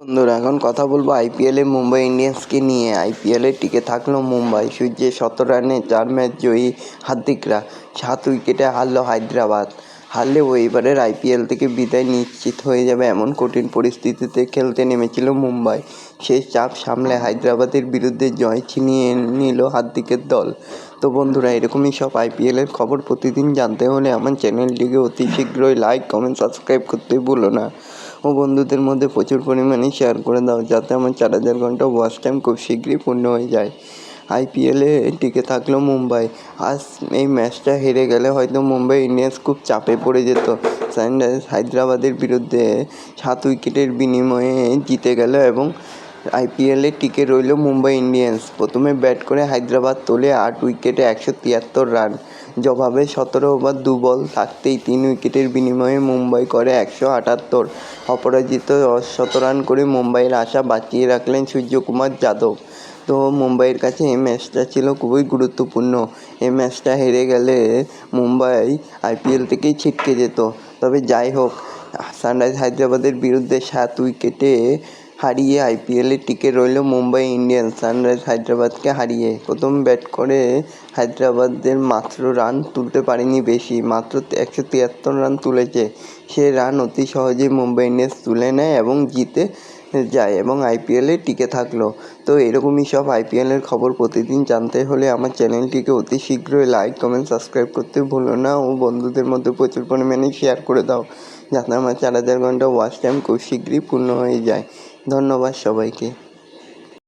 বন্ধুরা এখন কথা বলবো আইপিএলে মুম্বাই ইন্ডিয়ান্সকে নিয়ে। আইপিএলে টিকে থাকলো মুম্বাই। সূর্যের 17 রানে 4 ম্যাচ জয়ী হার্দিকরা 7 উইকেটে হারলো হায়দ্রাবাদ। হারলেও এবারের আইপিএল থেকে বিদায় নিশ্চিত হয়ে যাবে এমন কঠিন পরিস্থিতিতে খেলতে নেমেছিল মুম্বাই। সেই চাপ সামলে হায়দ্রাবাদের বিরুদ্ধে জয় ছিনিয়ে নিল হার্দিকের দল। তো বন্ধুরা এরকমই সব আইপিএলের খবর প্রতিদিন জানতে হলে আমার চ্যানেলটিকে অতি শীঘ্রই লাইক, কমেন্ট, সাবস্ক্রাইব করতে ভুলো না ও বন্ধুদের মধ্যে প্রচুর পরিমাণে শেয়ার করে দাও, যাতে আমার 4000 ঘন্টা ওয়াচ টাইম খুব শীঘ্রই পূর্ণ হয়ে যায়। আইপিএলে টিকে থাকলো মুম্বাই। আজ এই ম্যাচটা হেরে গেলে হয়তো মুম্বাই ইন্ডিয়ান্স খুব চাপে পড়ে যেত। সানরাইজার্স হায়দ্রাবাদের বিরুদ্ধে 7 উইকেটের বিনিময়ে জিতে গেল এবং আইপিএলে টিকে রইল মুম্বাই ইন্ডিয়ান্স। প্রথমে ব্যাট করে হায়দ্রাবাদ তোলে 8 উইকেটে 173 রান। জবাবে 17 ওভার 2 বল থাকতেই 3 উইকেটের বিনিময়ে মুম্বাই করে 178। অপরাজিত 10 রান করে মুম্বাইয়ের আশা বাঁচিয়ে রাখলেন সূর্যকুমার যাদব। তো মুম্বাইয়ের কাছে এই ম্যাচটা ছিল খুবই গুরুত্বপূর্ণ। এই ম্যাচটা হেরে গেলে মুম্বাই আইপিএল থেকেই ছিটকে যেত। তবে যাই হোক, সানরাইজার্স হায়দ্রাবাদের বিরুদ্ধে 7 উইকেটে হারিয়ে আইপিএলে টিকে রইল মুম্বাই ইন্ডিয়ান্স সানরাইজার্স হায়দ্রাবাদকে হারিয়ে। প্রথম ব্যাট করে হায়দ্রাবাদের মাত্র রান তুলতে পারেনি বেশি, মাত্র 173 রান তুলেছে। সে রান অতি সহজেই মুম্বাই ইন্ডিয়ান্স তুলে নেয় এবং জিতে যায় এবং আইপিএলে টিকে থাকলো। তো এরকমই সব আইপিএলের খবর প্রতিদিন জানতে হলে আমার চ্যানেলটিকে অতি শীঘ্রই লাইক, কমেন্ট, সাবস্ক্রাইব করতে ভুলো না ও বন্ধুদের মধ্যে প্রচুর পরিমাণে শেয়ার করে দাও, যাতে আমার 4000 ঘন্টা ওয়াচ টাইম খুব শীঘ্রই পূর্ণ হয়ে যায়। ধন্যবাদ সবাইকে।